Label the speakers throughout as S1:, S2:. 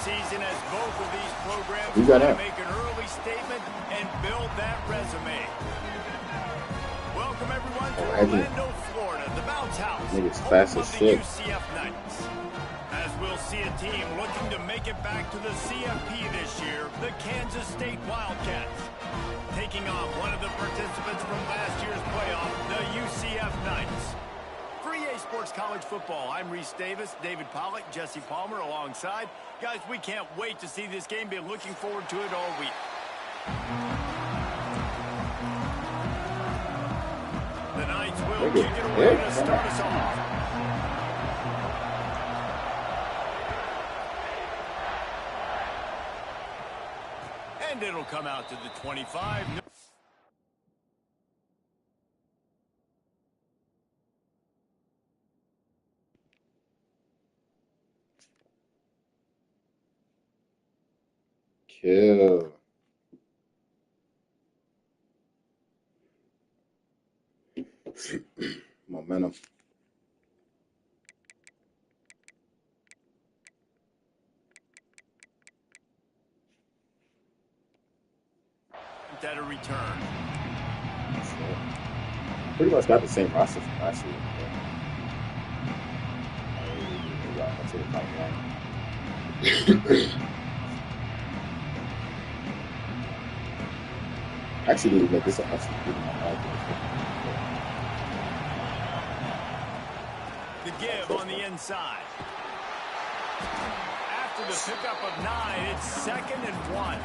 S1: season as both of these programs
S2: You
S1: try
S2: got
S1: to
S2: that.
S1: make an early statement and build that resume. Welcome, everyone, to Orlando, Florida, the Bounce House,
S2: Niggas
S1: home
S2: fast
S1: of
S2: as
S1: the
S2: shit.
S1: UCF Knights. As we'll see a team looking to make it back to the CFP this year, the Kansas State Wildcats. Taking on one of the participants from last year's playoff, the UCF Knights. For EA Sports College Football, I'm Reese Davis, David Pollack, Jesse Palmer alongside. Guys, we can't wait to see this game. Been looking forward to it all week. The Knights will kick it away to start us off. And it'll come out to the 25.
S2: Kill. Momentum.
S1: At a return.
S2: Pretty much got the same roster from last year. Actually, need to make this a hustle.
S1: The give on the inside. After the pickup of 9, it's 2nd and 1.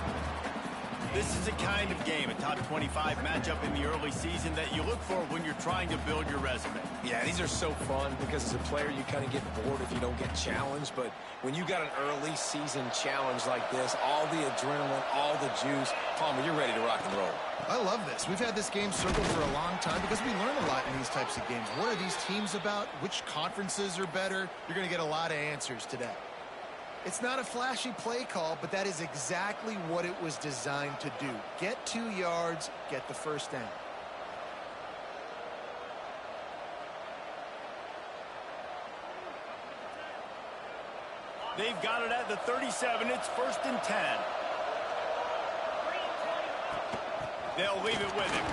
S1: This is the kind of game, a top 25 matchup in the early season that you look for when you're trying to build your resume.
S3: Yeah, these are so fun because as a player, you kind of get bored if you don't get challenged. But when you got an early season challenge like this, all the adrenaline, all the juice, Palmer, you're ready to rock and roll.
S4: I love this. We've had this game circled for a long time because we learn a lot in these types of games. What are these teams about? Which conferences are better? You're going to get a lot of answers today. It's not a flashy play call, but that is exactly what it was designed to do. Get 2 yards, get the first down.
S1: They've got it at the 37. It's 1st and 10. They'll leave it with him.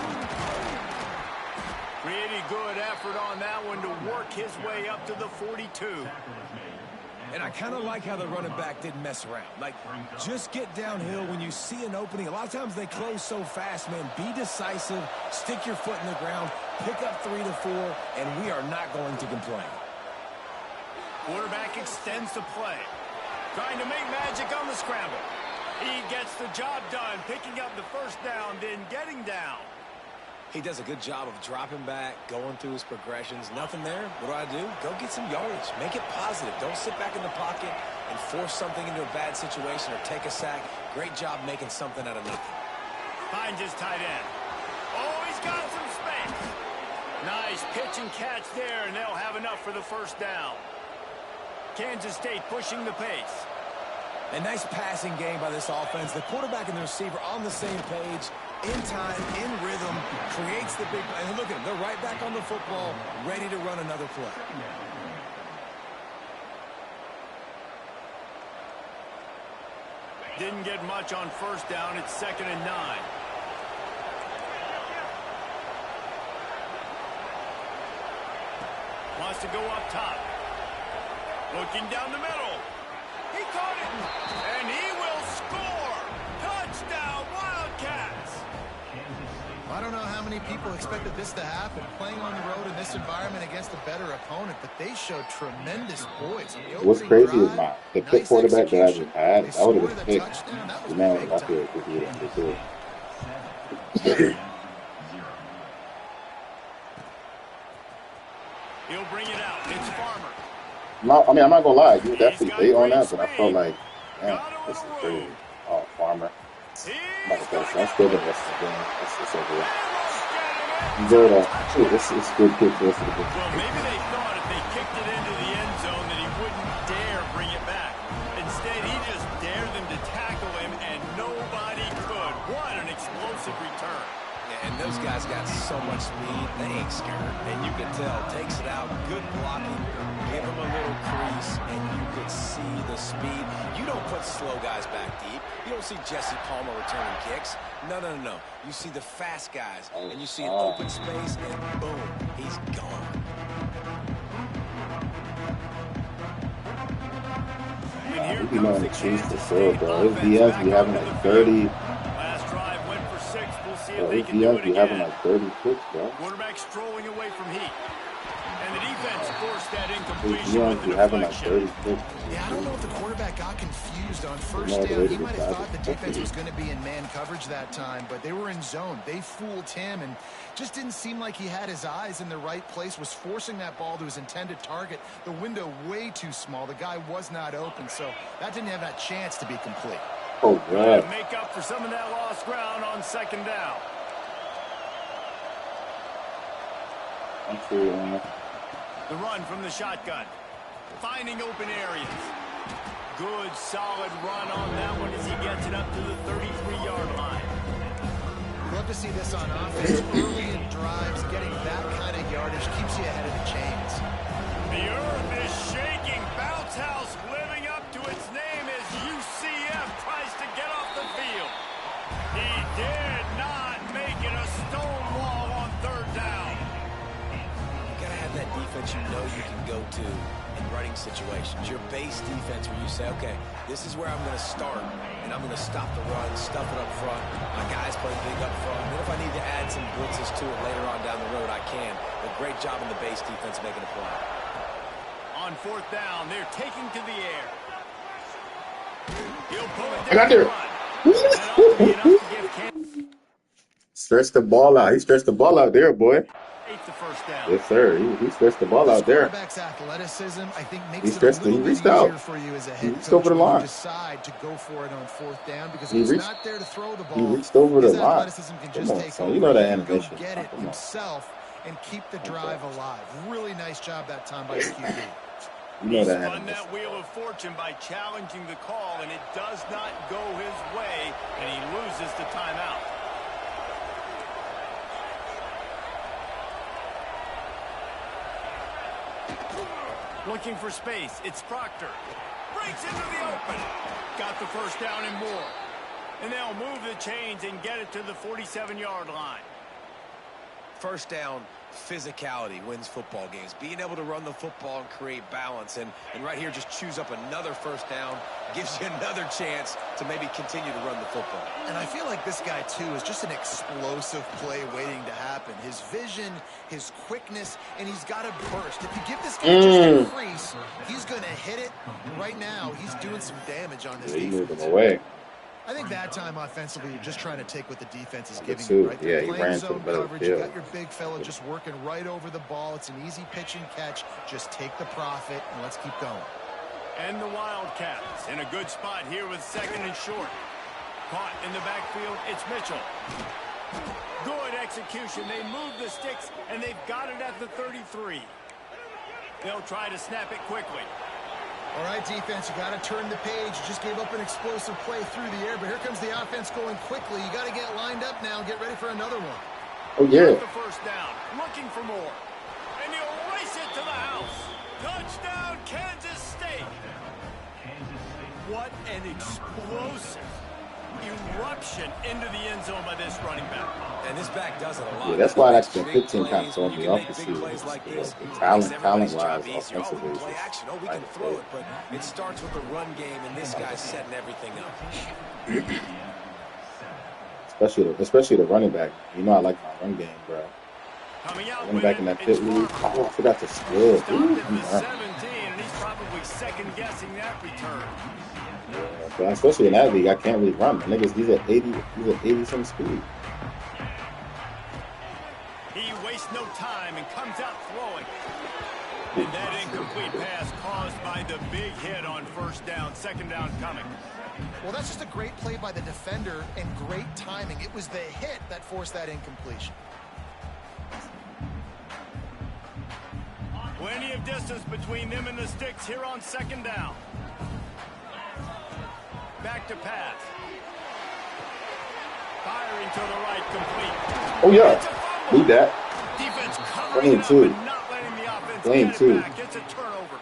S1: Pretty good effort on that one to work his way up to the 42.
S3: And I kind of like how the running back didn't mess around. Like, just get downhill when you see an opening. A lot of times they close so fast, man. Be decisive, stick your foot in the ground, pick up 3 to 4, and we are not going to complain.
S1: Quarterback extends the play. Trying to make magic on the scramble. He gets the job done, picking up the first down, then getting down.
S3: He does a good job of dropping back, going through his progressions. Nothing there. What do? Go get some yardage. Make it positive. Don't sit back in the pocket and force something into a bad situation or take a sack. Great job making something out of nothing.
S1: Finds his tight end. Oh, he's got some space. Nice pitch and catch there, and they'll have enough for the first down. Kansas State pushing the pace.
S3: A nice passing game by this offense. The quarterback and the receiver on the same page, in time, in rhythm, creates the big play. And look at them. They're right back on the football, ready to run another play.
S1: Didn't get much on first down. It's 2nd and 9. Wants to go up top. Looking down the middle. He caught it. And he will score. Touchdown, Wildcats.
S4: I don't know how many people expected this to happen, playing on the road in this environment against a better opponent, but they showed tremendous poise.
S2: What's crazy is the pick quarterback that I just had, I would have been picked. The man was up here because he didn't do it.
S1: He'll bring it out. It's Farmer.
S2: No, I mean, I'm not going to lie. You definitely bait on that, but I felt like, man, this is crazy. Oh, Farmer. I'm about to go. I'm still the rest of the game. It's over with. Good. It's a good kick for the rest of the game.
S1: Well, maybe they thought if they kicked it into the end zone that he wouldn't dare bring it back. Instead, he just dared them to tackle him, and nobody could. What an explosive return.
S3: And those guys got so much speed, they ain't scared. And you can tell, takes it out, good blocking, give him a little crease, and you could see the speed. You don't put don't slow guys back deep. You don't see Jesse Palmer returning kicks. No. You see the fast guys, and you see an open space, and boom, he's gone.
S2: We be knowing the cheese for sure, bro. His DMs be having like 30.
S1: Last drive went for 6. We'll see if
S2: Bro,
S1: they
S2: his
S1: can do it
S2: DMs be having
S1: again.
S2: like 30 picks, bro.
S1: Quarterback strolling away from heat. And the defense forced that
S2: His
S1: incompletion
S2: DMs
S1: with
S2: be
S1: the
S2: having like
S1: deflection.
S2: 30 picks.
S4: Yeah, I don't know if the quarterback got confused on first
S2: No,
S4: down. He
S2: they
S4: might have
S2: did.
S4: thought the defense was going to be in man coverage that time, but they were in zone. They fooled him and just didn't seem like he had his eyes in the right place, was forcing that ball to his intended target. The window way too small. The guy was not open, so that didn't have that chance to be complete.
S2: Oh,
S1: To
S2: God.
S1: make up for some of that lost ground on second down.
S2: I'm sure, man.
S1: The run from the shotgun. Finding open areas. Good, solid run on that one as he gets it up to the 33-yard line.
S4: Love to see this on offense. Early in drives, getting that kind of yardage keeps you ahead of the chains.
S1: The earth is shaking. Bounce House living up to its name as UCF tries to get off the field. He did not make it a stone wall on third down.
S3: You got to have that defense you know you can go to in running situations. Your base defense where you say, okay, this is where I'm going to start, and I'm going to stop the run, stuff it up front. My guys play big up front. And then if I need to add some blitzes to it later on down the road, I can. But great job in the base defense making a play.
S1: On fourth down, they're taking to the air. He'll pull it
S2: I got
S1: down.
S2: there. Stretch the ball out. He stretched the ball out there, boy.
S1: The first down.
S2: Yes, sir. He stretched the ball out there.
S4: Quarterback's athleticism, I think, makes
S2: He
S4: it a
S2: stretched
S4: little
S2: he
S4: bit
S2: reached
S4: easier
S2: out.
S4: for you as a
S2: He
S4: head
S2: reached
S4: coach
S2: over the
S4: when you
S2: line.
S4: decide to go for it on fourth down because
S2: He
S4: if he's
S2: reached-
S4: not there to throw the ball,
S2: He reached over the
S4: his
S2: line.
S4: athleticism can
S2: Come
S4: just
S2: on,
S4: take
S2: son.
S4: over.
S2: You know that
S4: He can go
S2: animation.
S4: get it
S2: Come on.
S4: himself and keep the drive alive. Really nice job that time by the QB.
S2: You know
S1: He
S2: that
S1: spun
S2: animation.
S1: that wheel of fortune by challenging the call, and it does not go his way, and he loses the timeout. Looking for space. It's Proctor. Breaks into the open. Got the first down and more. And they'll move the chains and get it to the 47-yard line.
S3: First down, physicality wins football games. Being able to run the football and create balance. And right here, just choose up another first down. Gives you another chance to maybe continue to run the football.
S4: And I feel like this guy, too, is just an explosive play waiting to happen. His vision, his quickness, and he's got a burst. If you give this guy just a crease, he's going to hit it. Right now, he's doing some damage on this
S2: Yeah, he
S4: defense.
S2: moved him away.
S4: I think that time offensively, you're just trying to take what the defense is
S2: Number
S4: giving
S2: two.
S4: you, right?
S2: Yeah,
S4: They're
S2: he
S4: playing
S2: ran to the
S4: zone
S2: middle of the
S4: coverage. You
S2: field.
S4: got your big fella just working right over the ball. It's an easy pitch and catch. Just take the profit, and let's keep going.
S1: And the Wildcats in a good spot here with second and short. Caught in the backfield, it's Mitchell. Good execution. They move the sticks, and they've got it at the 33. They'll try to snap it quickly.
S4: All right, defense, you got to turn the page. You just gave up an explosive play through the air, but here comes the offense going quickly. You got to get lined up now and get ready for another one.
S2: Oh, yeah.
S1: Got the first down, looking for more. And he'll race it to the house. Touchdown, Kansas State. What an explosive eruption into the end zone by this running back.
S3: And this back does it a lot.
S2: Yeah, that's why that's been
S3: Big
S2: 15 kind of
S3: plays,
S2: throwing
S3: when
S2: me
S3: you
S2: off
S3: make
S2: this
S3: big
S2: season.
S3: plays like this,
S2: The
S3: makes
S2: talent-wise,
S3: everybody's job easier. Oh, we
S2: offensively,
S3: can
S2: is
S3: play
S2: just
S3: action. Oh, we
S2: night
S3: can
S2: and
S3: throw
S2: day.
S3: it. But it starts with the run game, and this guy's setting everything up.
S2: Especially the running back. You know I like my run game, bro.
S1: Coming out
S2: Running
S1: with
S2: back
S1: it,
S2: in that
S1: it's
S2: pit league.
S1: Farmer.
S2: Oh, I forgot to split.
S1: Stopped at the 17, and he's probably second-guessing that return.
S2: Yeah, but especially in that league, I can't really run. The niggas, he's at 80 some speed.
S1: He wastes no time and comes out throwing. And that incomplete pass caused by the big hit on first down, second down coming.
S4: Well, that's just a great play by the defender and great timing. It was the hit that forced that incompletion.
S1: Plenty of distance between them and the sticks here on second down. Back to pass. Firing to the right, complete.
S2: Oh, yeah.
S1: It's a fumble.
S2: Need that.
S1: Defense covering
S2: Blame
S1: it up
S2: two.
S1: and not letting the offense
S2: Blame
S1: get
S2: two.
S1: it back. It's a turnover.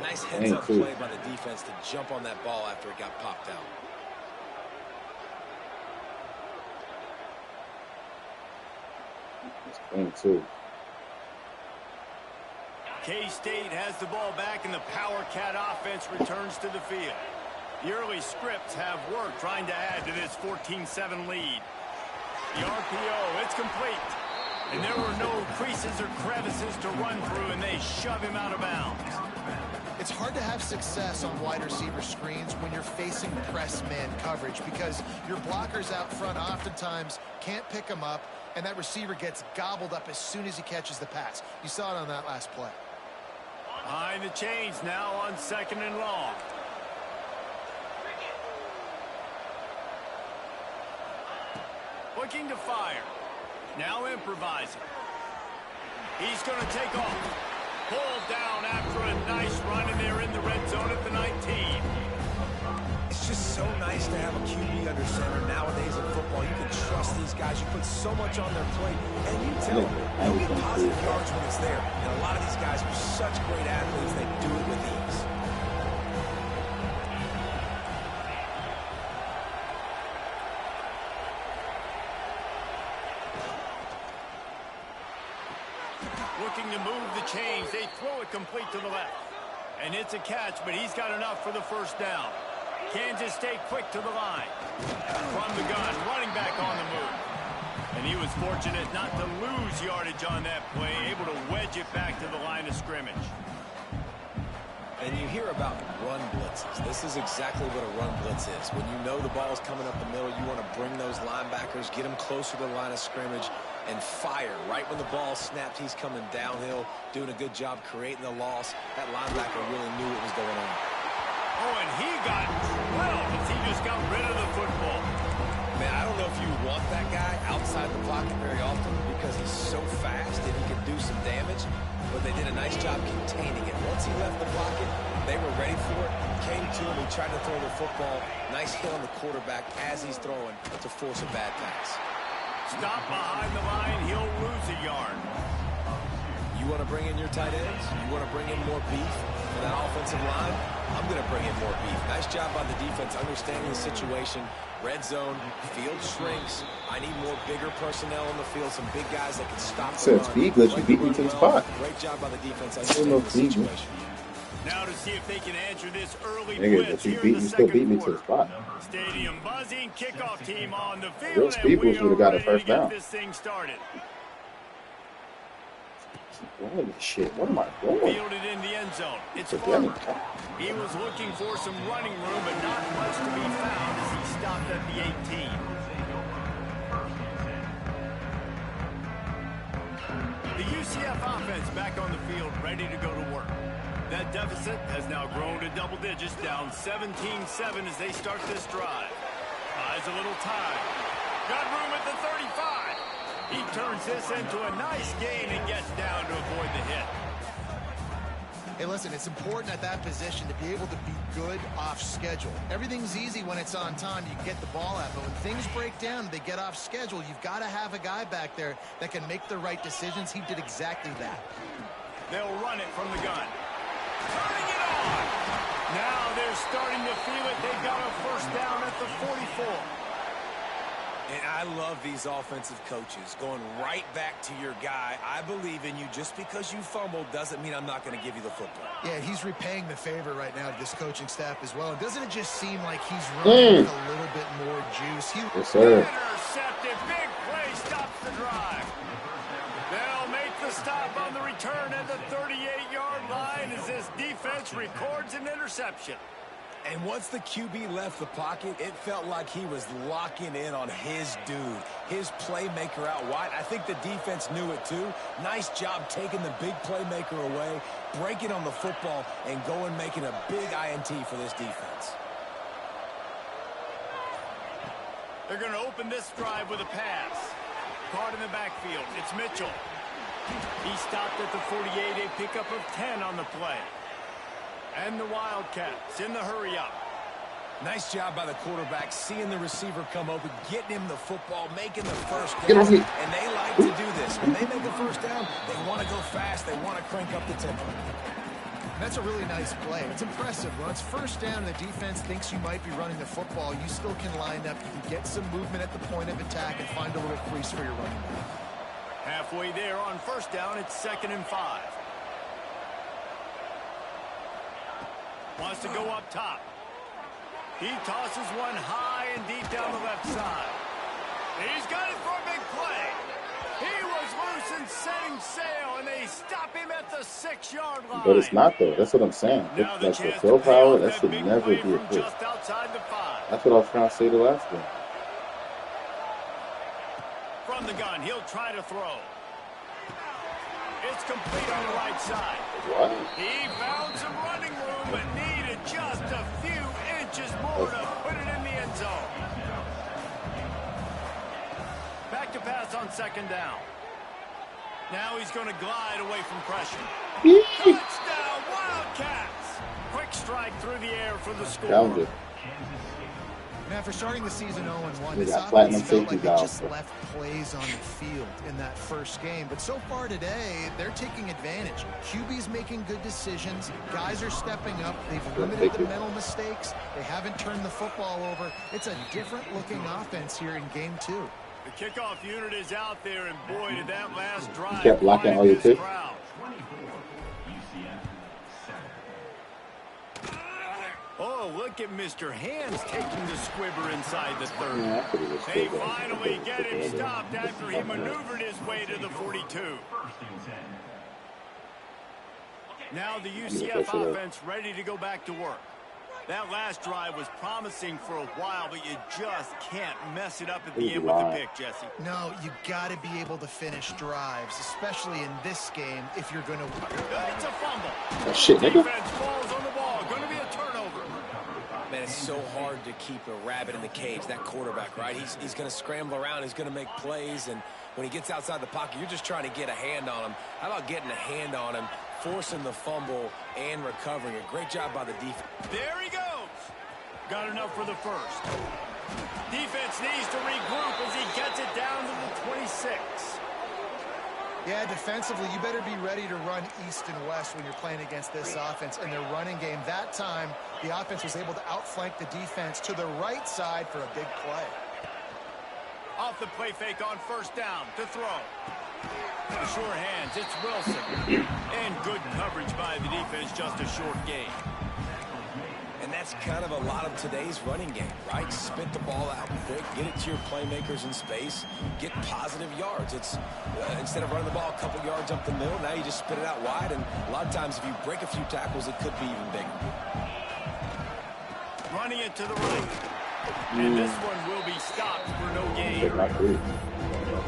S3: Nice Nice heads-up play by the defense to jump on that ball after it got popped out.
S2: It's clean, too.
S1: K-State has the ball back, and the Power Cat offense returns to the field. The early scripts have worked trying to add to this 14-7 lead. The RPO, it's complete. And there were no creases or crevices to run through, and they shove him out of bounds.
S4: It's hard to have success on wide receiver screens when you're facing press man coverage because your blockers out front oftentimes can't pick them up, and that receiver gets gobbled up as soon as he catches the pass. You saw it on that last play.
S1: Behind the chains now on 2nd and long. Looking to fire. Now improvising. He's going to take off. Pulled down after a nice run, and they're in the red zone at the 19.
S3: It's just so nice to have a QB under center. Nowadays in football, you can trust these guys. You put so much on their plate, and you tell them they'll get positive yards when it's there. And a lot of these guys are such great athletes, they do it with ease.
S1: Looking to move the chains. They throw it complete to the left. And it's a catch, but he's got enough for the first down. Kansas State quick to the line. From the gun, running back on the move. And he was fortunate not to lose yardage on that play, able to wedge it back to the line of scrimmage.
S3: And you hear about run blitzes. This is exactly what a run blitz is. When you know the ball's coming up the middle, you want to bring those linebackers, get them closer to the line of scrimmage, and fire. Right when the ball snapped, he's coming downhill, doing a good job creating the loss. That linebacker really knew what was going on.
S1: Oh, and he got drilled as he just got rid of the football.
S3: Man, I don't know if you want that guy outside the pocket very often because he's so fast and he can do some damage, but they did a nice job containing it. Once he left the pocket, they were ready for it, came to him, he tried to throw the football. Nice hit on the quarterback as he's throwing to force a bad pass.
S1: Stop behind the line, he'll lose a yard.
S3: You want to bring in your tight ends? You want to bring in more beef for that offensive line? I'm going to bring in more beef. Nice job by the defense understanding the situation. Red zone, field shrinks. I need more bigger personnel on the field, some big guys that can stop the run.
S2: Be glitch, you beat me to the spot.
S3: Great job by the defense understanding the situation.
S1: Now to see if they can answer this early
S2: blitz here in the second quarter. Beat me to the spot.
S1: Stadium buzzing, kickoff team on the field,
S2: Those people would have got a first down.
S1: This thing started.
S2: Holy shit, what am I doing?
S1: Fielded in the end zone. It's Farmer. He was looking for some running room, but not much to be found as he stopped at the 18. The UCF offense back on the field, ready to go to work. That deficit has now grown to double digits, down 17-7 as they start this drive. Buys a little time. Got room at the 35. He turns this into a nice gain and gets down to avoid the hit.
S4: Hey, listen, it's important at that position to be able to be good off schedule. Everything's easy when it's on time. You can get the ball out. But when things break down, they get off schedule. You've got to have a guy back there that can make the right decisions. He did exactly that.
S1: They'll run it from the gun. Turning it on. Now they're starting to feel it. They've got a first down at the 44.
S3: And I love these offensive coaches going right back to your guy. I believe in you. Just because you fumbled doesn't mean I'm not going to give you the football.
S4: Yeah, he's repaying the favor right now to this coaching staff as well. Doesn't it just seem like he's running with a little bit more juice?
S2: Yes, sir.
S1: Intercepted. Big play stops the drive. They'll make the stop on the return at the 38-yard line as this defense records an interception.
S3: And once the QB left the pocket, it felt like he was locking in on his dude, his playmaker out wide. I think the defense knew it too. Nice job taking the big playmaker away, breaking on the football, and going making a big INT for this defense.
S1: They're going to open this drive with a pass. Caught in the backfield. It's Mitchell. He stopped at the 48, a pickup of 10 on the play. And the Wildcats in the hurry-up.
S3: Nice job by the quarterback, seeing the receiver come open, getting him the football, making the first down. And they like to do this. When they make a first down, they want to go fast. They want to crank up the tempo.
S4: That's a really nice play. It's impressive. When it's first down and the defense thinks you might be running the football, you still can line up. You can get some movement at the point of attack and find a little crease for your running back.
S1: Halfway there on first down, it's 2nd and 5. Wants to go up top. He tosses one high and deep down the left side. He's got it for a big play. He was loose and setting sail, and they stop him at the 6-yard line.
S2: But it's not, though. That's what I'm saying. Like the fill power, that should never be a push.
S1: Just outside the 5.
S2: That's what I was trying to say the last game.
S1: From the gun, he'll try to throw. It's complete on the right side.
S2: What?
S1: He found some running room, but needed just a few inches more to put it in the end zone. Back to pass on 2nd down. Now he's going to glide away from pressure. Touchdown, Wildcats! Quick strike through the air for the score.
S4: And after starting the season 0-1,
S2: They
S4: this
S2: got
S4: offense
S2: platinum
S4: felt
S2: safety
S4: like they
S2: valve.
S4: just left plays on the field in that first game. But so far today, they're taking advantage. QB's making good decisions. Guys are stepping up. They've limited the mental mistakes. They haven't turned the football over. It's a different-looking offense here in Game 2.
S1: The kickoff unit is out there, and boy, did that last drive
S2: kept blocking all your
S1: quiet this
S2: picks.
S1: crowd. Oh, look at Mr. Hands taking the squibber inside the 30. They finally get him stopped after he maneuvered his way to the 42. Now the UCF offense ready to go back to work. That last drive was promising for a while, but you just can't mess it up at the end with the pick, Jesse.
S4: No, you got to be able to finish drives, especially in this game if you're going to win.
S1: It's a fumble.
S2: Oh, shit, nigga.
S1: Defense falls on the ball. Going to be a turnover.
S3: Man, it's so hard to keep a rabbit in the cage, that quarterback, right? He's going to scramble around. He's going to make plays, and when he gets outside the pocket, you're just trying to get a hand on him. How about getting a hand on him, forcing the fumble, and recovering it? Great job by the defense.
S1: There he goes. Got enough for the first. Defense needs to regroup as he gets it down to the 26.
S4: Yeah, defensively, you better be ready to run east and west when you're playing against this offense and their running game. That time, the offense was able to outflank the defense to the right side for a big play.
S1: Off the play fake on first down to throw. The sure hands, it's Wilson. And good coverage by the defense, just a short gain.
S3: And that's kind of a lot of today's running game, right? Spit the ball out quick, get it to your playmakers in space, get positive yards. It's instead of running the ball a couple yards up the middle, now you just spit it out wide, and a lot of times if you break a few tackles, it could be even bigger.
S1: Running it to the right. And this one will be stopped for no gain.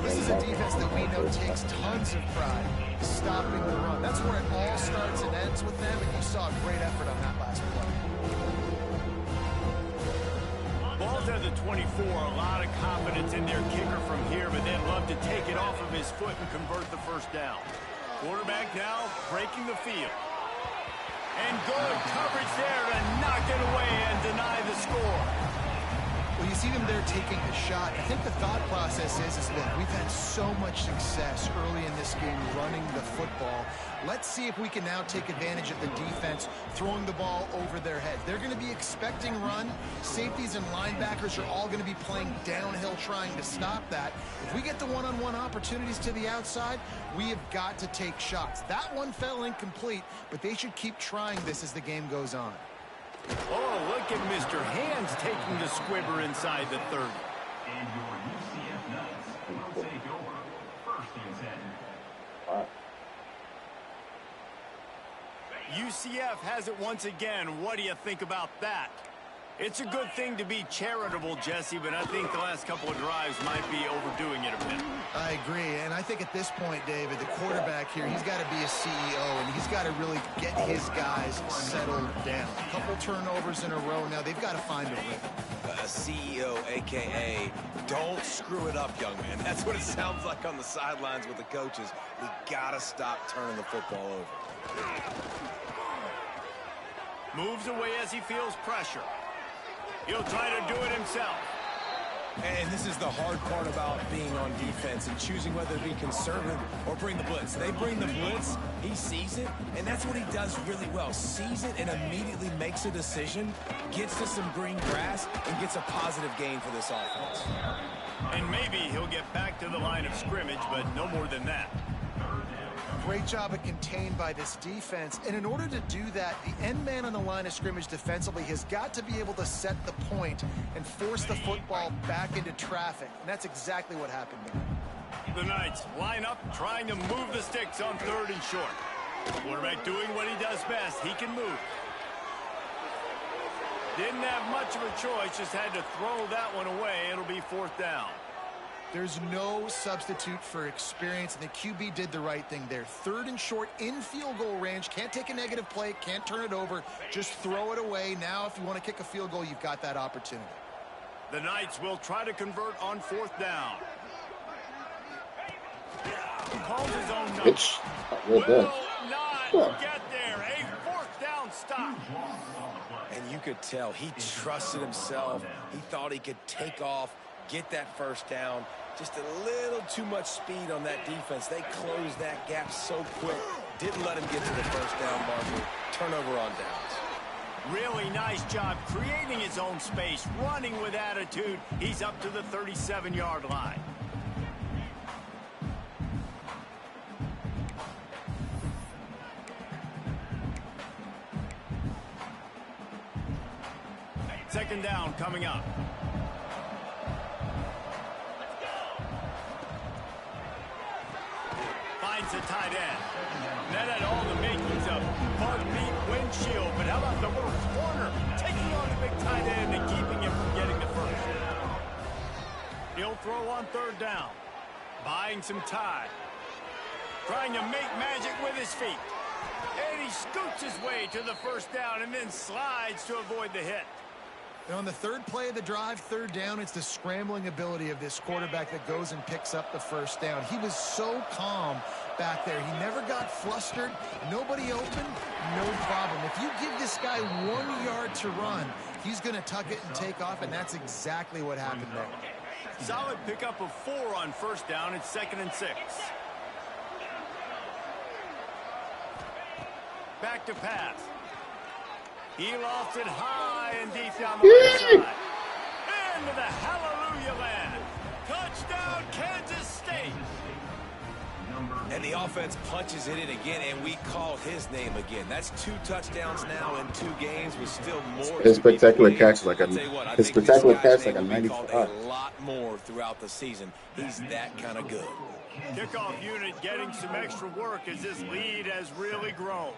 S4: This is a defense that we know takes tons of pride stopping the run. That's where it all starts and ends with them, and you saw a great effort on that last play.
S1: Ball's at the 24, a lot of confidence in their kicker from here, but they'd love to take it off of his foot and convert the first down. Quarterback now breaking the field. And good coverage there to knock it away and deny the score.
S4: Well, you see them there taking a shot. I think the thought process is that we've had so much success early in this game running the football. Let's see if we can now take advantage of the defense throwing the ball over their head. They're going to be expecting run. Safeties and linebackers are all going to be playing downhill trying to stop that. If we get the one-on-one opportunities to the outside, we have got to take shots. That one fell incomplete, but they should keep trying this as the game goes on.
S1: Oh, look at Mr. Hands taking the squibber inside the 30.
S5: And your UCF Knights will take over 1st and 10.
S1: UCF has it once again. What do you think about that? It's a good thing to be charitable, Jesse, but I think the last couple of drives might be overdoing it a bit.
S4: I agree, and I think at this point, David, the quarterback here, he's got to be a CEO, and he's got to really get his guys settled down. A couple turnovers in a row now. They've got to find a rhythm.
S3: A CEO, a.k.a. don't screw it up, young man. That's what it sounds like on the sidelines with the coaches. We got to stop turning the football over.
S1: Moves away as he feels pressure. He'll try to do it himself.
S3: And this is the hard part about being on defense and choosing whether to be conservative or bring the blitz. They bring the blitz, he sees it, and that's what he does really well. Sees it and immediately makes a decision, gets to some green grass, and gets a positive gain for this offense.
S1: And maybe he'll get back to the line of scrimmage, but no more than that.
S4: Great job of contained by this defense. And in order to do that, the end man on the line of scrimmage defensively has got to be able to set the point and force the football back into traffic. And that's exactly what happened there.
S1: The Knights line up, trying to move the sticks on 3rd and short. Quarterback doing what he does best. He can move. Didn't have much of a choice, just had to throw that one away. It'll be 4th down.
S4: There's no substitute for experience, and the QB did the right thing there. 3rd and short in field goal range. Can't take a negative play, can't turn it over. Just throw it away. Now, if you want to kick a field goal, you've got that opportunity.
S1: The Knights will try to convert on 4th down. Calls his own number. Will not get there. A 4th down stop.
S3: And you could tell he trusted himself. He thought he could take off, get that 1st down. Just a little too much speed on that defense. They closed that gap so quick. Didn't let him get to the 1st down marker. Turnover on downs.
S1: Really nice job creating his own space, running with attitude. He's up to the 37-yard line. Second down coming up. Finds the tight end. That had all the makings of bug meat windshield, but how about the worst corner? Taking on the big tight end and keeping him from getting the first. He'll throw on 3rd down. Buying some time. Trying to make magic with his feet. And he scoots his way to the 1st down and then slides to avoid the hit.
S4: And on the 3rd play of the drive, 3rd down, it's the scrambling ability of this quarterback that goes and picks up the 1st down. He was so calm back there. He never got flustered. Nobody open, no problem. If you give this guy 1 yard to run, he's going to tuck it and take off, and that's exactly what happened there.
S1: Solid pickup of 4 on 1st down. It's 2nd and 6. Back to pass. He lost it high and deep down the right side. Into the hallelujah land. Touchdown, Kansas State.
S3: And the offense punches it in again, and we call his name again. That's 2 touchdowns now in 2 games with still more.
S2: His spectacular catch like a
S3: 95. A lot more throughout the season. He's that kind of good.
S1: Kickoff unit getting some extra work as this lead has really grown.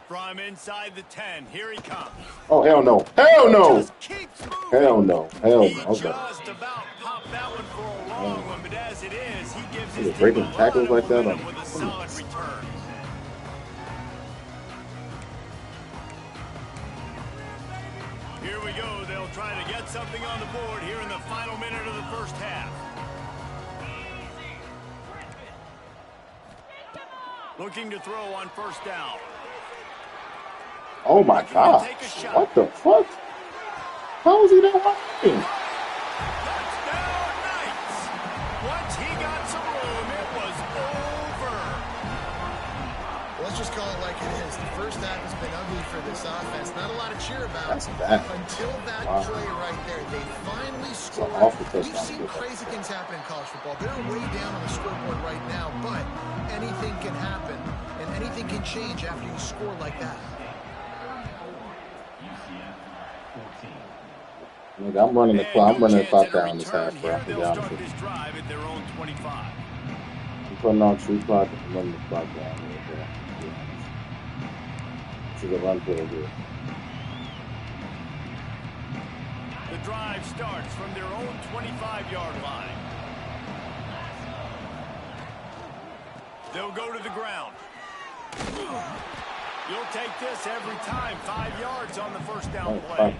S1: From inside the 10, here he comes.
S2: Oh, hell no. Hell no.
S1: Just keeps moving.
S2: Hell no. Hell
S1: He
S2: no. Okay.
S1: just about popped that one for a long one, but as it is, he gives his team
S2: breaking
S1: a lot
S2: tackles
S1: of
S2: like that
S1: momentum
S2: on-
S1: with a solid return. Here we go. They'll try to get something on the board here in the final minute of the 1st half. Looking to throw on 1st down.
S2: Oh my God. What the fuck? How is he that wide?
S1: Touchdown, Knights. Once he got some room, it was over.
S4: Let's just call it like it is. The 1st half has been ugly for this offense. Not a lot to cheer about.
S2: That's bad.
S4: Until that
S2: Wow.
S4: play right there. They finally scored.
S2: awful touchdown.
S4: We've seen crazy things happen in college football. They're way down on the scoreboard right now, but anything can happen, and anything can change after you score like that.
S2: Nigga, I'm running the clock. I'm running the clock down this half, bro.
S1: Here
S2: To be
S1: they'll
S2: honest
S1: start
S2: with you.
S1: this drive at their own 25.
S2: I'm putting on true clock and running the clock down here, bro. To be honest. This is a run play here.
S1: The drive starts from their own 25-yard line. They'll go to the ground. You'll take this every time. 5 yards on the 1st down play.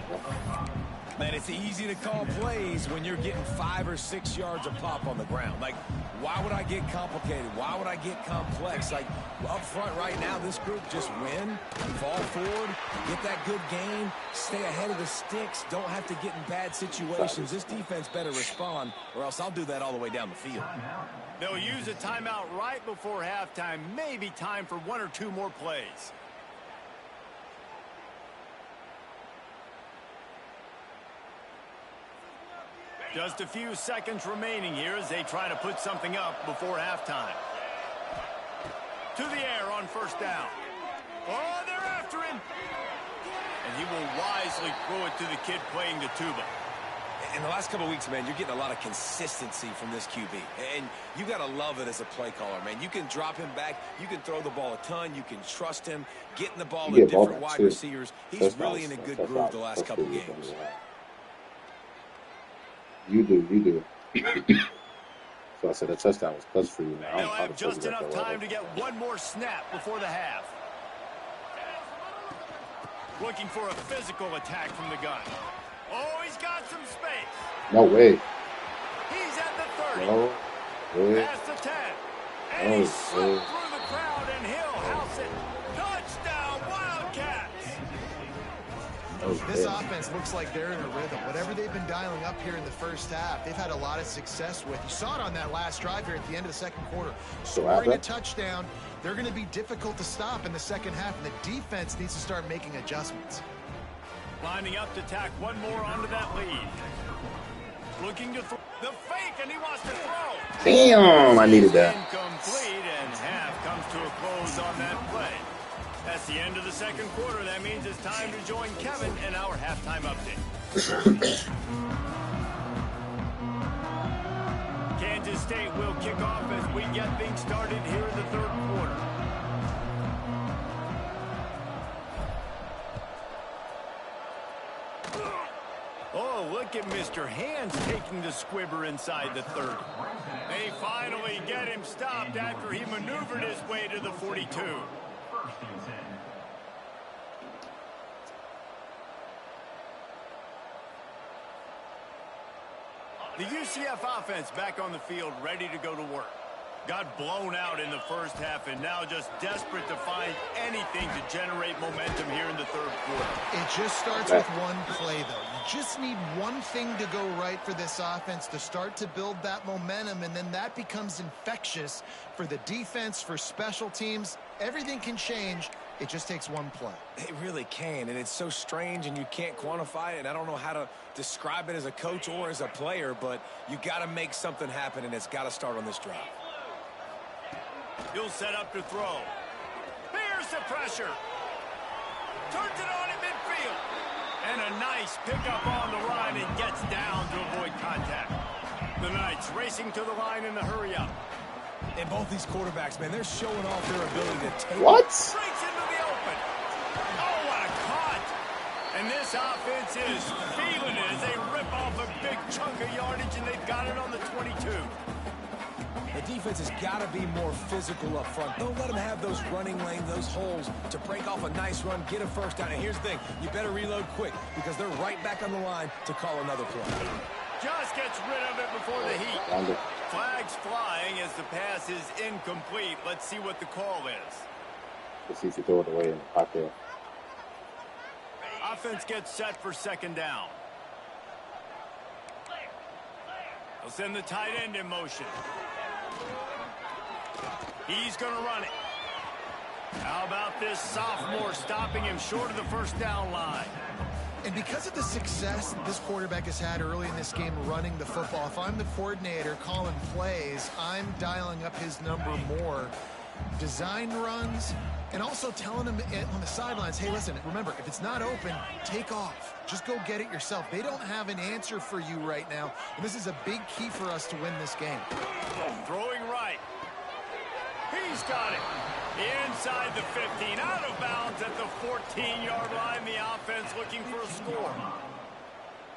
S3: Man, it's easy to call plays when you're getting 5 or 6 yards a pop on the ground. Like, why would I get complicated? Why would I get complex? Like, up front right now, this group just win, fall forward, get that good gain, stay ahead of the sticks, don't have to get in bad situations. This defense better respond, or else I'll do that all the way down the field.
S1: They'll use a timeout right before halftime. Maybe time for 1 or 2 more plays. Just a few seconds remaining here as they try to put something up before halftime. To the air on first down. Oh, they're after him. And he will wisely throw it to the kid playing the tuba.
S3: In the last couple of weeks, man, you're getting a lot of consistency from this QB. And you got to love it as a play caller, man. You can drop him back. You can throw the ball a ton. You can trust him. Getting the ball to different wide receivers. He's really in a good groove the last couple of games.
S2: You do. So I said a touchdown was plus for you now.
S1: They'll have just enough time to get one more snap before the half. Looking for a physical attack from the gun. Oh, he's got some space.
S2: No way.
S1: He's at the 30.
S2: No way.
S1: Past the 10. And he slipped through the crowd, and he'll house it. Touchdown, Wildcats.
S4: This offense looks like they're in a rhythm. Whatever they've been dialing up here in the first half, they've had a lot of success with. You saw it on that last drive here at the end of the second quarter. Scoring a touchdown, they're going to be difficult to stop in the second half, and the defense needs to start making adjustments.
S1: Lining up to tack one more onto that lead. Looking to throw the fake, and he wants to throw.
S2: Damn, I needed that.
S1: Incomplete, and half comes to a close on that play. That's the end of the second quarter. That means it's time to join Kevin in our halftime update. Kansas State will kick off as we get things started here in the third quarter. Oh, look at Mr. Hands taking the squibber inside the 30. They finally get him stopped after he maneuvered his way to the 42. The UCF offense back on the field, ready to go to work. Got blown out in the first half and now just desperate to find anything to generate momentum here in the third quarter.
S4: It just starts with one play, though. You just need one thing to go right for this offense to start to build that momentum, and then that becomes infectious for the defense, for special teams. Everything can change. It just takes one play.
S3: It really can, and it's so strange, and you can't quantify it, and I don't know how to describe it as a coach or as a player, but you got to make something happen, and it's got to start on this drive.
S1: He'll set up to throw. Here's the pressure. Turns it on in midfield. And a nice pickup on the line and gets down to avoid contact. The Knights racing to the line in the hurry up.
S3: And both these quarterbacks, man, they're showing off their ability to take
S2: what?
S1: Breaks into the open. Oh, what a cut. And this offense is feeling it as they rip off a big chunk of yardage, and they've got it on the 22.
S3: The defense has got to be more physical up front. Don't let them have those running lanes, those holes to break off a nice run, get a first down. And here's the thing, you better reload quick because they're right back on the line to call another play.
S1: Just gets rid of it before the heat. Flags flying as the pass is incomplete. Let's see what the call is.
S2: Let's see if you throw it away in the pocket.
S1: Offense gets set for second down. They'll send the tight end in motion. He's going to run it. How about this sophomore stopping him short of the first down line?
S4: And because of the success this quarterback has had early in this game running the football, if I'm the coordinator calling plays, I'm dialing up his number more. Design runs, and also telling him on the sidelines, hey, listen, remember, if it's not open, take off. Just go get it yourself. They don't have an answer for you right now, and this is a big key for us to win this game.
S1: Throwing right. He's got it. Inside the 15, out of bounds at the 14-yard line. The offense looking for a score.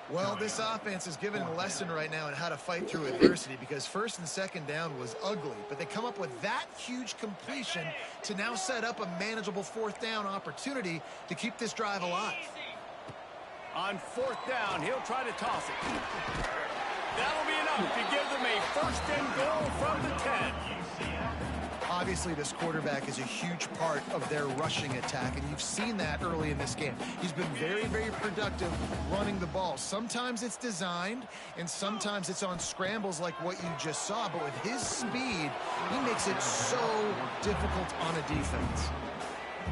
S4: Well, this offense is given a lesson right now on how to fight through adversity because first and second down was ugly, but they come up with that huge completion to now set up a manageable fourth down opportunity to keep this drive alive.
S1: On 4th down, he'll try to toss it. That'll be enough to give them a 1st and goal from the 10.
S4: Obviously, this quarterback is a huge part of their rushing attack, and you've seen that early in this game. He's been very, very productive running the ball. Sometimes it's designed, and sometimes it's on scrambles like what you just saw. But with his speed, he makes it so difficult on a defense.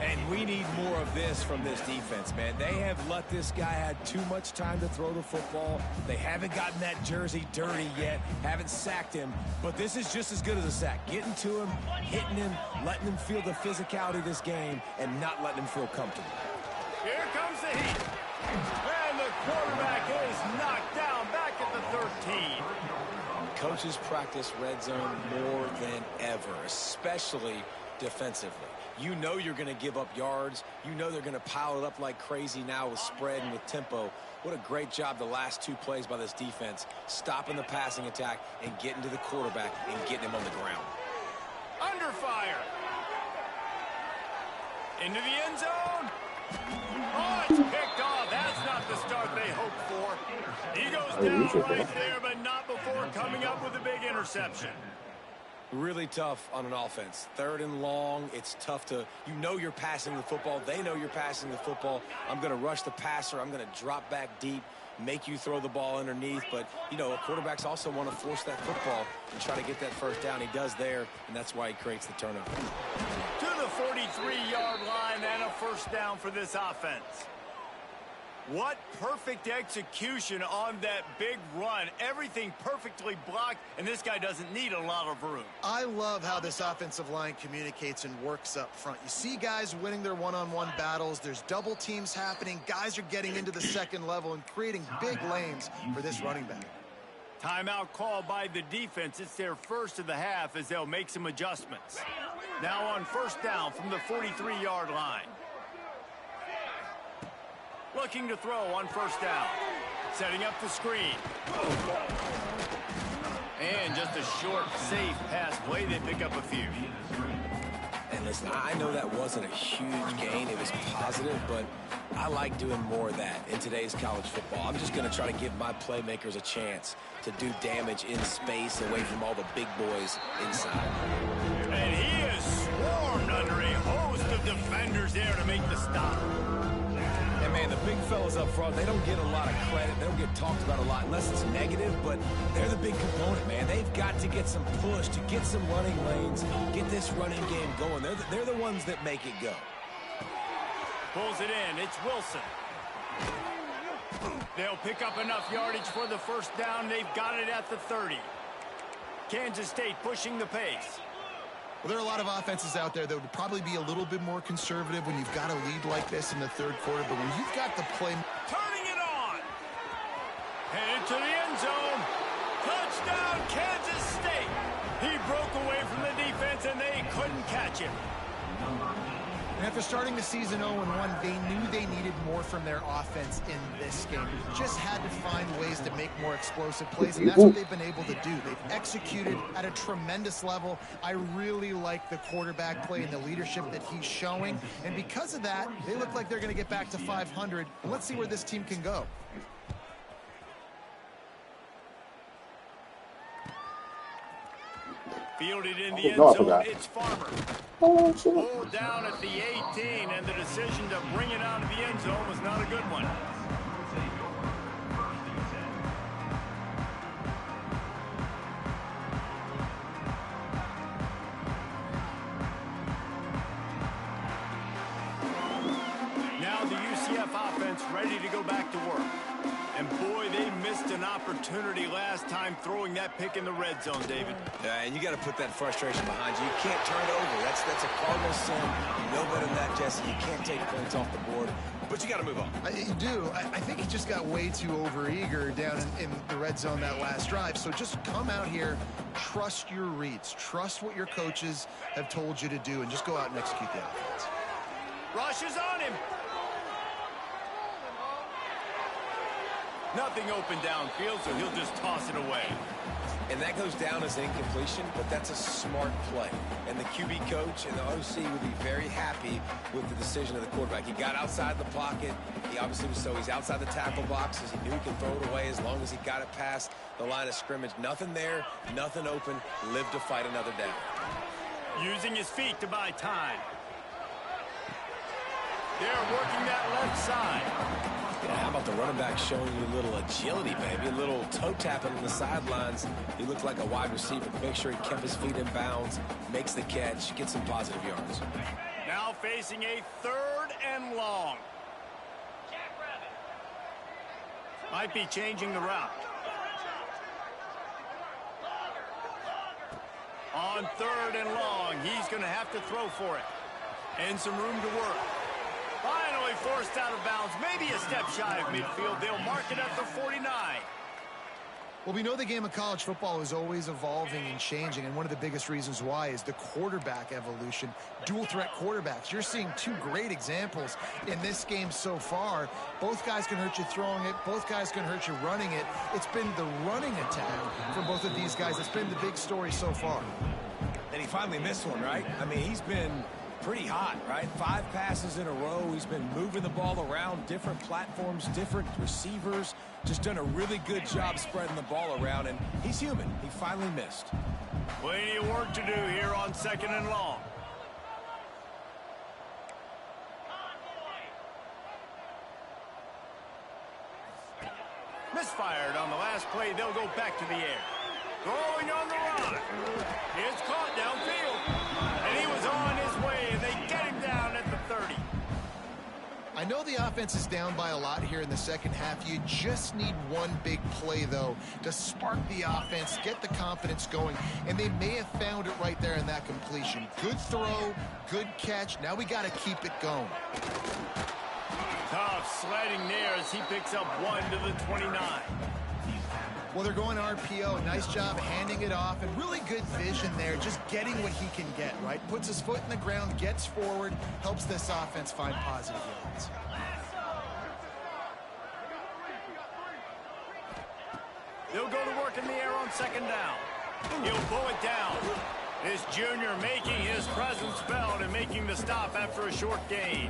S3: And we need more of this from this defense, man. They have let this guy have too much time to throw the football. They haven't gotten that jersey dirty yet, haven't sacked him. But this is just as good as a sack. Getting to him, hitting him, letting him feel the physicality of this game, and not letting him feel comfortable.
S1: Here comes the heat. And the quarterback is knocked down back at the 13.
S3: Coaches practice red zone more than ever, especially defensively. You know you're going to give up yards. You know they're going to pile it up like crazy now with spread and with tempo. What a great job the last 2 plays by this defense, stopping the passing attack and getting to the quarterback and getting him on the ground.
S1: Under fire. Into the end zone. Oh, it's picked off. That's not the start they hoped for. He goes down right there, but not before coming up with a big interception.
S3: Really tough on an offense. 3rd and long, it's tough to, you know you're passing the football. They know you're passing the football. I'm going to rush the passer. I'm going to drop back deep, make you throw the ball underneath. But, you know, quarterbacks also want to force that football and try to get that 1st down. He does there, and that's why he creates the turnover.
S1: To the 43-yard line and a 1st down for this offense. What perfect execution on that big run. Everything perfectly blocked, and this guy doesn't need a lot of room.
S4: I love how this offensive line communicates and works up front. You see guys winning their one-on-one battles. There's double teams happening. Guys are getting into the 2nd level and creating big lanes for this running back.
S1: Timeout call by the defense. It's their 1st of the half as they'll make some adjustments. Now on 1st down from the 43-yard line. Looking to throw on 1st down. Setting up the screen. And just a short, safe pass play. They pick up a few.
S3: And listen, I know that wasn't a huge gain. It was positive, but I like doing more of that in today's college football. I'm just going to try to give my playmakers a chance to do damage in space away from all the big boys inside.
S1: And he is swarmed under a host of defenders there to make the stop.
S3: And, man, the big fellas up front, they don't get a lot of credit. They don't get talked about a lot unless it's negative, but they're the big component, man. They've got to get some push, to get some running lanes, get this running game going. They're the ones that make it go.
S1: Pulls it in. It's Wilson. They'll pick up enough yardage for the 1st down. They've got it at the 30. Kansas State pushing the pace.
S4: Well, there are a lot of offenses out there that would probably be a little bit more conservative when you've got a lead like this in the 3rd quarter, but when you've got the play...
S1: Turning it on! Headed to the end zone. Touchdown, Kansas State! He broke away from the defense, and they couldn't catch him.
S4: And after starting the season 0-1, they knew they needed more from their offense in this game. Just had to find ways to make more explosive plays, and that's what they've been able to do. They've executed at a tremendous level. I really like the quarterback play and the leadership that he's showing. And because of that, they look like they're going to get back to 500. And let's see where this team can go.
S1: Fielded in the end zone, it's Farmer. Pulled down at the 18, and the decision to bring it out of the end zone was not a good one. Now the UCF offense ready to go back to work. And boy, they missed an opportunity last time throwing that pick in the red zone, David.
S3: Yeah, and you got to put that frustration behind you. You can't turn it over. That's a cardinal sin. You know better than that, Jesse. You can't take points off the board, but you got to move on.
S4: You do. I think he just got way too overeager down in the red zone that last drive. So just come out here, trust your reads, trust what your coaches have told you to do, and just go out and execute the offense.
S1: Rush is on him. Nothing open downfield, so he'll just toss it away.
S3: And that goes down as an incompletion, but that's a smart play. And the QB coach and the OC would be very happy with the decision of the quarterback. He got outside the pocket. He obviously was he's outside the tackle boxes. He knew he could throw it away as long as he got it past the line of scrimmage. Nothing there, nothing open. Live to fight another down.
S1: Using his feet to buy time. They're working that left side.
S3: Yeah, how about the running back showing you a little agility, baby? A little toe tapping on the sidelines. He looked like a wide receiver. Make sure he kept his feet in bounds, makes the catch, gets some positive yards.
S1: Now facing a 3rd and long. Might be changing the route. On 3rd and long, he's going to have to throw for it. And some room to work. Finally forced out of bounds. Maybe a step shy of midfield. They'll mark it at the 49.
S4: Well, we know the game of college football is always evolving and changing, and one of the biggest reasons why is the quarterback evolution. Dual threat quarterbacks. You're seeing 2 great examples in this game so far. Both guys can hurt you throwing it. Both guys can hurt you running it. It's been the running attack for both of these guys that's been the big story so far.
S3: And he finally missed one, right? I mean, he's been pretty hot, right? 5 passes in a row. He's been moving the ball around, different platforms, different receivers. Just done a really good job spreading the ball around, and he's human. He finally missed.
S1: Plenty of work to do here on 2nd and long. Misfired on the last play. They'll go back to the air. Throwing on the run. It's caught downfield. And he was on his way, and they get him down at the 30.
S4: I know the offense is down by a lot here in the second half. You just need one big play, though, to spark the offense, get the confidence going, and they may have found it right there in that completion. Good throw, good catch. Now we got to keep it going.
S1: Tough sledding there as he picks up 1 to the 29.
S4: Well, they're going RPO. Nice job handing it off, and really good vision there, just getting what he can get, right? Puts his foot in the ground, gets forward, helps this offense find positive yards.
S1: They'll go to work in the air on 2nd down. He'll pull it down. This junior making his presence felt and making the stop after a short gain.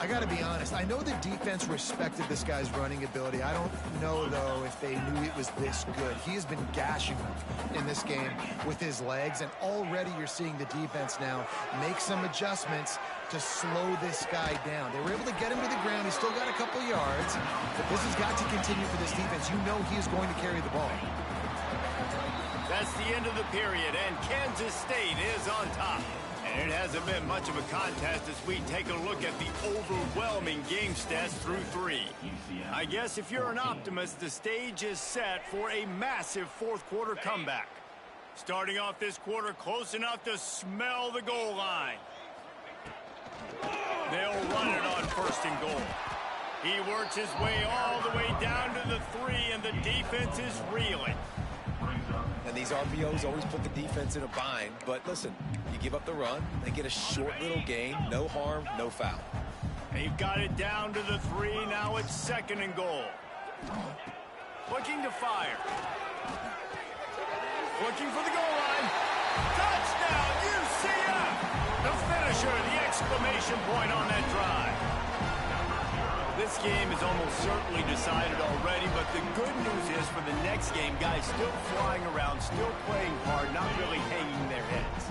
S4: I got to be honest. I know the defense respected this guy's running ability. I don't know, though, if they knew it was this good. He has been gashing them in this game with his legs, and already you're seeing the defense now make some adjustments to slow this guy down. They were able to get him to the ground. He's still got a couple yards, but this has got to continue for this defense. You know he is going to carry the ball.
S1: That's the end of the period, and Kansas State is on top. And it hasn't been much of a contest as we take a look at the overwhelming game stats through 3. I guess if you're an optimist, the stage is set for a massive 4th quarter comeback. Starting off this quarter close enough to smell the goal line. They'll run it on 1st and goal. He works his way all the way down to the 3, and the defense is reeling.
S3: And these RPOs always put the defense in a bind. But listen, you give up the run, they get a short little gain, no harm, no foul.
S1: They've got it down to the 3. Now it's 2nd and goal. Looking to fire. Looking for the goal line. Touchdown, UCF! The finisher, the exclamation point on that drive. This game is almost certainly decided already, but the good news is for the next game, guys still flying around, still playing hard, not really hanging their heads.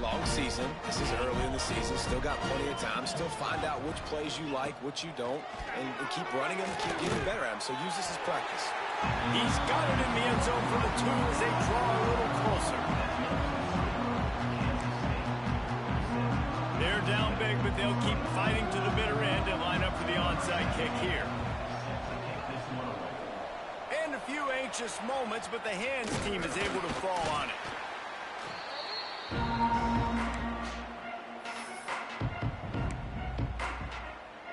S3: Long season. This is early in the season. Still got plenty of time. Still find out which plays you like, which you don't, and keep running them, keep getting better at them. So use this as practice.
S1: He's got it in the end zone for the 2 as they draw a little closer. They're down big, but they'll keep fighting to the bitter end and line up for the onside kick here. And a few anxious moments, but the hands team is able to fall on it.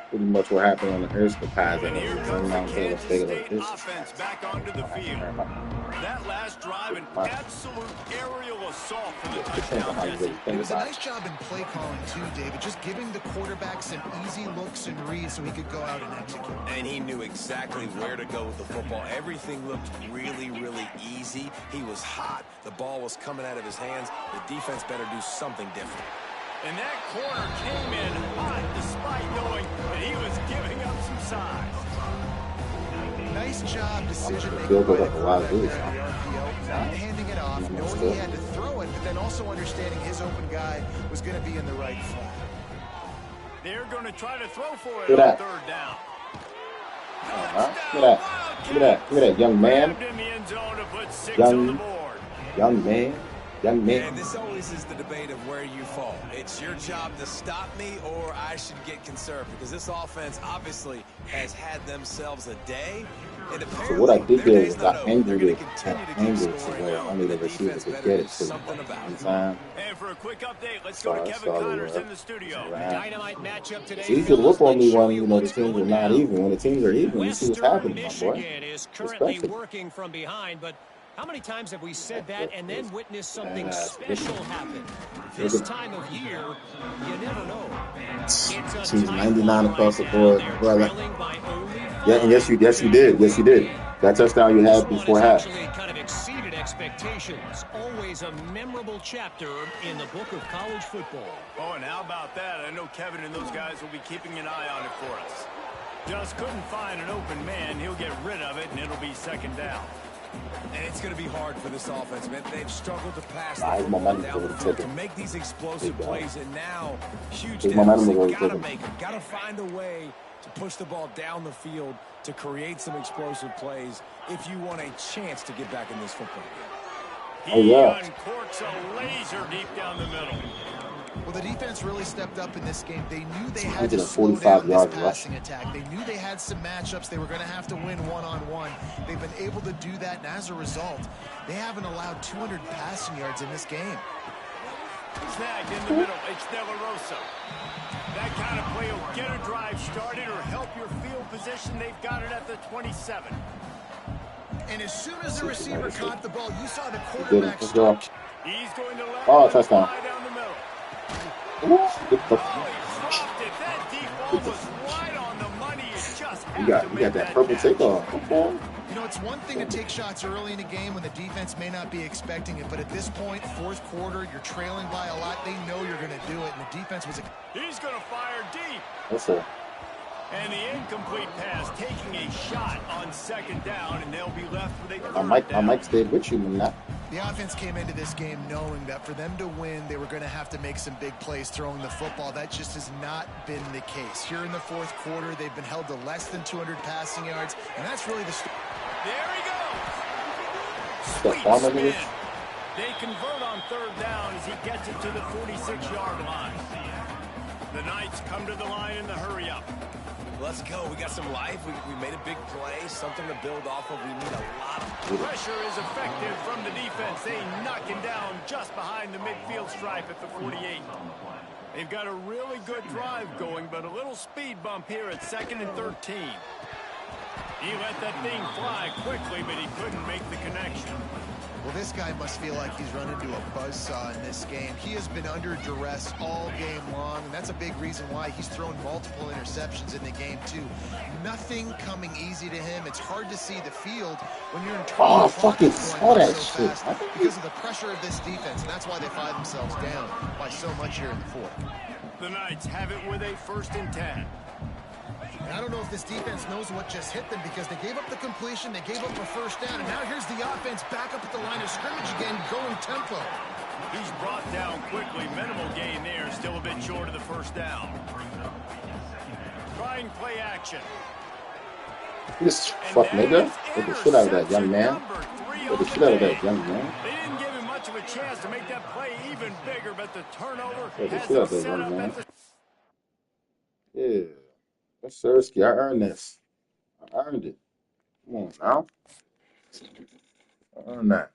S2: Pretty much what happened on the Erskine pass.
S1: And here comes the Kansas State offense back onto the field. That last drive, an absolute aerial assault for the
S2: Depends
S1: touchdown,
S2: on how you
S1: Jesse.
S2: really
S4: It
S2: think
S4: was a
S2: about
S4: nice
S2: it.
S4: job in play calling too, David, just giving the quarterback some easy looks and reads so he could go out and execute.
S3: And he knew exactly where to go with the football. Everything looked really, really easy. He was hot. The ball was coming out of his hands. The defense better do something different.
S1: And that corner came in hot despite knowing that he was giving up some size.
S4: Nice job decision-making
S2: Field
S4: by
S2: goes
S4: the
S2: up a lot of
S4: quarterback
S2: these,
S4: there in the RPO, not handing it off, knowing he had to throw it, but then also understanding his open guy was going to be in the right flat.
S1: They're going to try to throw for it
S2: Look
S1: on
S2: at that.
S1: third down.
S2: Look at that. Look at that. Look at that. Young man.
S1: Grabbed in the end zone to put 6 on the board.
S2: Young man. Young man.
S3: And this always is the debate of where you fall. It's your job to stop me or I should get conservative because this offense obviously has had themselves a day. And
S2: So what I did
S3: their
S2: there
S3: day's
S2: was
S3: not
S2: I
S3: over.
S2: angled
S3: They're
S2: it
S3: gonna
S2: at
S3: continue to keep
S2: angle to
S3: scoring.
S2: where only the receiver
S3: defense
S2: could
S3: better
S2: get
S3: do
S2: it to
S3: something about
S2: one
S3: it.
S2: time.
S1: And for a quick update, let's
S2: So
S1: go to
S2: I
S1: Kevin
S2: saw
S1: Connors
S2: the
S1: in the studio.
S6: Dynamite matchup today.
S2: It's easy to
S6: fellas.
S2: whoop on
S6: Let's
S2: me
S6: show
S2: when
S6: you
S2: the
S6: what's
S2: teams are
S6: going
S2: not
S6: down.
S2: even. When the teams are even, you see what's happening, my boy.
S6: Michigan is currently
S2: Respect it.
S6: working from behind, but how many times have we said that and then witnessed something
S2: Yeah.
S6: special happen? This time of year, you never know. It's a
S2: Teams
S6: tight
S2: 99
S6: one
S2: across the
S6: right
S2: board,
S6: now. They're
S2: brother.
S6: trailing by only 5.
S2: Yeah, and yes, you did. Yes, you did. That touchdown you
S6: This
S2: had
S6: one
S2: before
S6: has
S2: half.
S6: actually kind of exceeded expectations. Always a memorable chapter in the book of college football.
S1: Oh, and how about that? I know Kevin and those guys will be keeping an eye on it for us. Just couldn't find an open man. He'll get rid of it, and it'll be second down.
S3: And it's going to be hard for this offense, man. They've struggled to pass the
S2: His
S3: football
S2: momentum
S3: down the
S2: was
S3: field to
S2: taken.
S3: make these explosive
S2: Big
S3: plays, and now huge
S2: His
S3: downs.
S2: momentum was
S3: They've
S2: really
S3: got to
S2: taken.
S3: make them. Got to find a way to push the ball down the field to create some explosive plays if you want a chance to get back in this football game.
S2: Oh, yeah.
S1: He uncorks a laser deep down the middle.
S4: Well, the defense really stepped up in this game. They knew they had to slow
S2: 145
S4: down this
S2: yard
S4: passing
S2: rush.
S4: attack. They knew they had some matchups they were going to have to win one-on-one. They've been able to do that, and as a result, they haven't allowed 200 passing yards in this game.
S1: Snagged in the middle. It's De La Rosa. That kind of play will get a drive started or help your field position. They've got it at the 27.
S4: And as soon as the receiver caught the ball, you saw the
S2: He did it.
S4: quarterback
S2: Let's go.
S1: He's going to let
S2: Oh,
S1: it
S2: touchdown.
S1: fly down the middle.
S2: Ooh, good
S1: Oh,
S2: fuck.
S1: he dropped it. That deep ball was right on the money. You just have
S2: You
S1: to
S2: got
S1: make
S2: that purple
S1: catch.
S2: takeoff. Okay.
S4: You know, it's one thing to take shots early in a game when the defense may not be expecting it, but at this point, fourth quarter, you're trailing by a lot. They know you're going to do it, and the defense was...
S1: He's going to fire deep.
S2: Yes, sir.
S1: And the incomplete pass taking a shot on second down, and they'll be left with a third
S2: I
S1: down.
S2: might stay with you, man.
S4: The offense came into this game knowing that for them to win, they were going to have to make some big plays throwing the football. That just has not been the case. Here in the fourth quarter, they've been held to less than 200 passing yards, and that's really the story.
S1: There he goes.
S2: That
S1: Sweet
S2: farmer
S1: spin.
S2: is?
S1: They convert on third down as he gets it to the 46-yard line. The Knights come to the line in the hurry-up.
S3: Let's go. We got some life. We made a big play, something to build off of. We need a lot of
S1: Pressure is effective from the defense. They knock him down just behind the midfield stripe at the 48. They've got a really good drive going, but a little speed bump here at 2nd and 13. He let that thing fly quickly, but he couldn't make the connection.
S4: Well, this guy must feel like he's run into a buzzsaw in this game. He has been under duress all game long, and that's a big reason why he's thrown multiple interceptions in the game, too. Nothing coming easy to him. It's hard to see the field when you're in trouble.
S2: Oh, I fucking saw that shit.
S4: Because of the pressure of this defense, and that's why they find themselves down by so much here in the fourth.
S1: The Knights have it with a 1st and 10.
S4: And I don't know if this defense knows what just hit them because they gave up the completion, they gave up a first down, and now here's the offense back up at the line of scrimmage again, going tempo.
S1: He's brought down quickly. Minimal gain there. Still a bit short of the first down. Try and play action.
S2: This fuck nigga. Get the shit out of that young man. Get the shit out of that young man.
S1: They didn't give him much of a chance to make that play even bigger, but the turnover
S2: Get the
S1: has
S2: shit out
S1: them
S2: of that
S1: set
S2: young
S1: up
S2: man.
S1: at the...
S2: Yeah. That's Sersky. I earned this. I earned it. Come on now. I earned that.